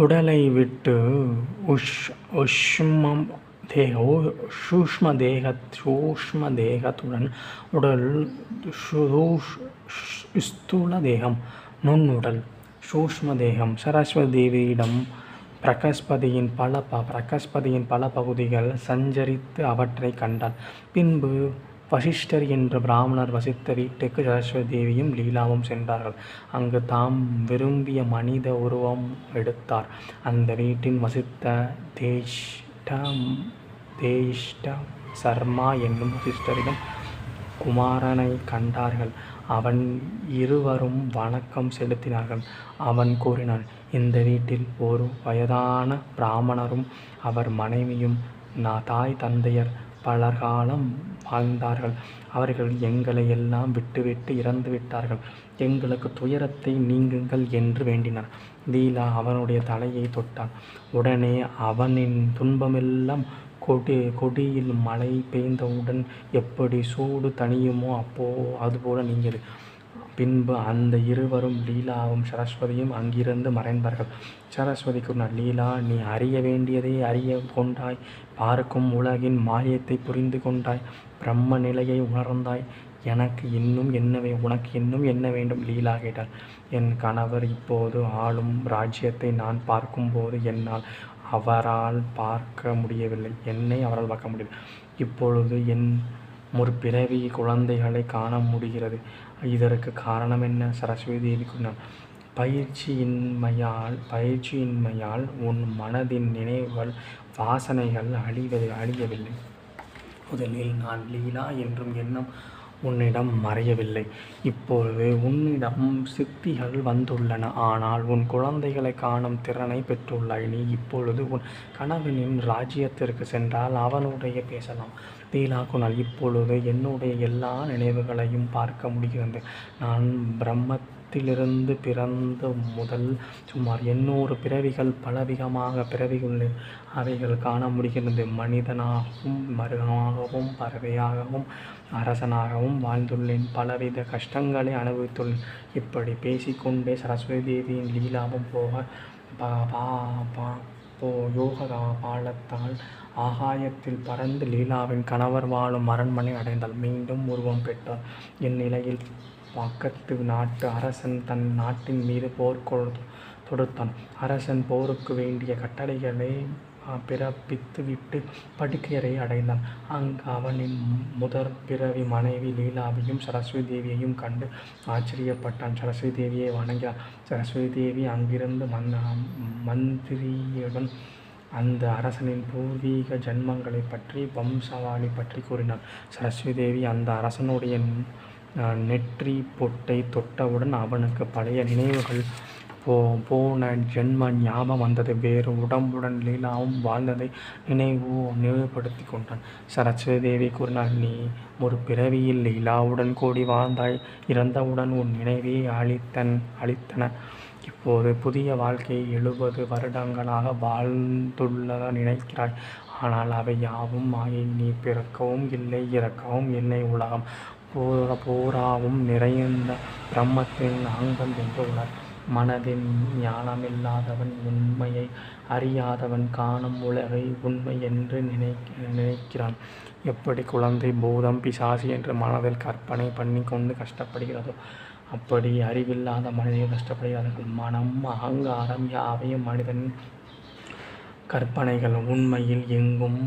உடலை விட்டு உஷ்மம் சூஷ்ம தேகத்துடன் உடல் ஸ்தூல தேகம் நுண்ணுடல் சூஷ்ம தேகம். சரஸ்வதி தேவியிடம் பிரகஸ்பதியின் பல பகுதிகள் சஞ்சரித்து அவற்றை கண்டார். பின்பு வசிஷ்டர் என்ற பிராமணர் வசித்த வீட்டுக்கு சரஸ்வதி தேவியும் லீலாவும் சென்றார்கள். அங்கு தாம் விரும்பிய மனித உருவம் எடுத்தார். அந்த வீட்டின் வசித்த தேஷ்ட சர்மா என்னும் வசிஷ்டரிடம் குமாரனை கண்டார்கள். அவன் இருவரும் வணக்கம் செலுத்தினார்கள். அவன் கூறினான், இந்த வீட்டில் ஒரு வயதான பிராமணரும் அவர் மனைவியும் தாய் தந்தையர் பலர்காலம் வாழ்ந்தார்கள். அவர்கள் எங்களை எல்லாம் விட்டுவிட்டு இறந்து விட்டார்கள். எங்களுக்கு துயரத்தை நீங்குங்கள் என்று வேண்டினார். லீலா அவனுடைய தலையை தொட்டான். உடனே அவனின் துன்பமெல்லாம் கொடியில் மழை பெய்ந்தவுடன் எப்படி சூடு தணியுமோ அதுபோல நீங்கியது. பின்பு அந்த இருவரும் லீலாவும் சரஸ்வதியும் அங்கிருந்து மறைந்தார்கள். சரஸ்வதி கூறினார், லீலா, நீ அறிய வேண்டியதை அறிய கொண்டாய். பார்க்கும் உலகின் மாயத்தை புரிந்து கொண்டாய். பிரம்ம நிலையை உணர்ந்தாய். உனக்கு இன்னும் என்ன வேண்டும்? லீலா கேட்டார். என் கணவர் இப்போது ஆளும் ராஜ்யத்தை நான் பார்க்கும்போது அவரால் பார்க்க முடியவில்லை. என்னை அவரால் பார்க்க முடியவில்லை. இப்பொழுது என் முற்பிறவி குழந்தைகளை காண முடிகிறது. இதற்கு காரணம் என்ன? சரஸ்வதி தேவி கூறினார், பயிற்சியின்மையால் உன் மனதின் நினைவுகள் வாசனைகள் அழியவில்லை. முதலில் நான் லீலா என்றும் எண்ணம் உன்னிடம் மறையவில்லை. இப்பொழுது உன்னிடம் சித்திகள் வந்துள்ளன. ஆனால் உன் குழந்தைகளை காணும் திறனை பெற்றுள்ளாய். நீ இப்பொழுது உன் கணவனின் ராஜ்யத்திற்கு சென்றால் அவனுடைய பேசலாம். லீலா கூறினாள், இப்பொழுது என்னுடைய எல்லா நினைவுகளையும் பார்க்க முடிகிறது. நான் பிரம்மத்திலிருந்து பிறந்த முதல் சுமார் 800 பிறவிகள் பலவிதமாக பிறவிகளுள்ளேன். அவைகள் காண முடிகிறது. மனிதனாகவும் மிருகமாகவும் பறவையாகவும் அரசனாகவும் வாழ்ந்துள்ளேன். பலவித கஷ்டங்களை அனுபவித்துள்ளேன். இப்படி பேசிக்கொண்டே சரஸ்வதி தேவியின் லீலாவும் யோக பாலத்தால் ஆகாயத்தில் பறந்து லீலாவின் கணவர் வாழும் அரண்மனை அடைந்தாள். மீண்டும் உருவம் பெற்றார். இந்நிலையில் பக்கத்து நாட்டு அரசன் தன் நாட்டின் மீது போர் தொடுத்தான். அரசன் போருக்கு வேண்டிய கட்டளைகளை பிறப்பித்துவிட்டு படுக்கையறை அடைந்தான். அங்கு அவனின் முதற் பிறவி மனைவி லீலாவையும் சரஸ்வதி தேவியையும் கண்டு ஆச்சரியப்பட்டான். சரஸ்வதி தேவியை வணங்கினார். சரஸ்வதி தேவி அங்கிருந்து மந்திரியுடன் அந்த அரசனின் பூர்வீக ஜன்மங்களை பற்றி வம்சாவளி பற்றி கூறினார். சரஸ்வதி தேவி அந்த அரசனுடைய நெற்றி பொட்டை தொட்டவுடன் அவனுக்கு பழைய நினைவுகள் போன ஜென்ம ஞாபகம் வந்தது. வேறு உடம்புடன் லீலாவும் வாழ்ந்ததை நினைவுபடுத்தி கொண்டான். சரஸ்வதி தேவி கூறினார், நீ ஒரு பிறவியில் லீலாவுடன் கூடி வாழ்ந்தாய். இறந்தவுடன் உன் நினைவை அளித்தன. இப்போது புதிய வாழ்க்கையை 70 வருடங்களாக வாழ்ந்துள்ள நினைக்கிறாய். ஆனால் அவை யாவும் மாயை. நீ பிறக்கவும் இல்லை, இறக்கவும் இல்லை. உலகம் பூராவும் நிறைந்த பிரம்மத்தின் அங்கம் என்று உணர். மனதின் ஞானமில்லாதவன், உண்மையை அறியாதவன் காணும் உலகை உண்மை என்று நினைக்கிறான். எப்படி குழந்தை பூதம் பிசாசு என்று மனதில் கற்பனை பண்ணி கொண்டு கஷ்டப்படுகிறதோ அப்படி அறிவில்லாத மனிதர்கள் கஷ்டப்படுகிறார்கள். மனம், அகங்காரம் யாவையும் மனிதனின் கற்பனைகள். உண்மையில் எங்கும்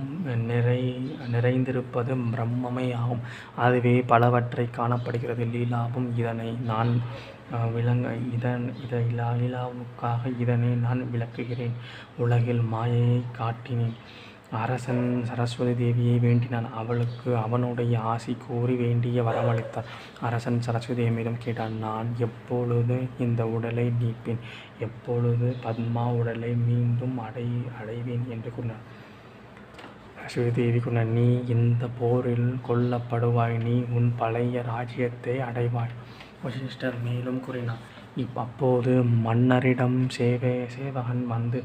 நிறைந்திருப்பது பிரம்மமே ஆகும். அதுவே பலவற்றை காணப்படுகிறது. லீலாவும் இதனை நான் லீலாவுக்காக இதனை நான் விளக்குகிறேன். உலகில் மாயையை காட்டினேன். அரசன் சரஸ்வதி தேவியை வேண்டினான். அவளுக்கு அவனுடைய ஆசி கூறி வேண்டிய வரமளித்தார். அரசன் சரஸ்வதி தேவியிடம் கேட்டான், நான் எப்பொழுது இந்த உடலை நீப்பேன்? எப்பொழுது பத்மா உடலை மீண்டும் அடைவேன் என்று கூறினார். சரஸ்வதி தேவி கூறினார், நீ இந்த போரில் கொல்லப்படுவாய். நீ உன் பழைய ராஜ்யத்தை அடைவாய். வசிஷ்டர் மேலும் கூறினார், அப்போது மன்னரிடம் சேவகன் வந்து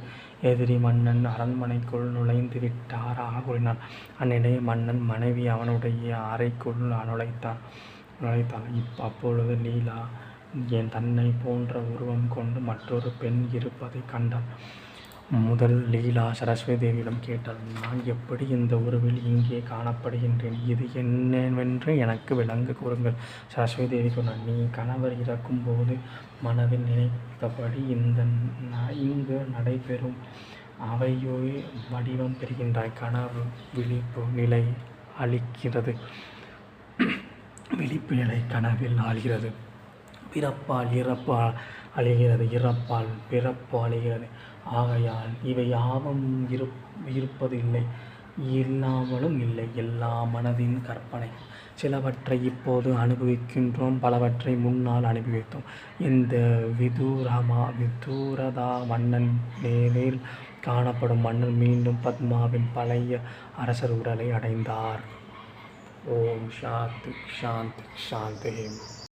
எதிரி மன்னன் அரண்மனைக்குள் நுழைந்து விட்டாராக கூறினான். அந்நிலையை மன்னன் மனைவி அவனுடைய அறைக்குள் நுழைத்தாள். அப்பொழுது லீலா தன்னை போன்ற உருவம் கொண்டு மற்றொரு பெண் இருப்பதை கண்டாள். முதல் லீலா சரஸ்வதி தேவியிடம் கேட்டாள். நான் எப்படி இந்த உருவில் இங்கே காணப்படுகின்றேன்? இது என்னவென்று எனக்கு விளங்க கூறுங்கள். சரஸ்வதி தேவி சொன்னார். நீ கணவர் இறக்கும்போது மனதில் நினைத்தபடி இங்கு நடைபெறும் அவையோ வடிவம் பெறுகின்றாய். கனவு விழிப்பு நிலை அளிக்கிறது. விழிப்பு நிலை கனவில் ஆழ்கிறது. பிறப்பால் இறப்பு அழிகிறது. இறப்பால் பிறப்பு அழிகிறது. ஆகையால் இவை யாவும் இருப்பது இல்லை, இல்லாமலும் இல்லை. எல்லா மனதின் கற்பனை. சிலவற்றை இப்போது அனுபவிக்கின்றோம், பலவற்றை முன்னால் அனுபவித்தோம். இந்த விதூரதா மன்னன் நேரில் காணப்படும் மன்னர் மீண்டும் பத்மாவின் பழைய அரசர் உடலை அடைந்தார். ஓம் சாந்தி சாந்தி சாந்தி.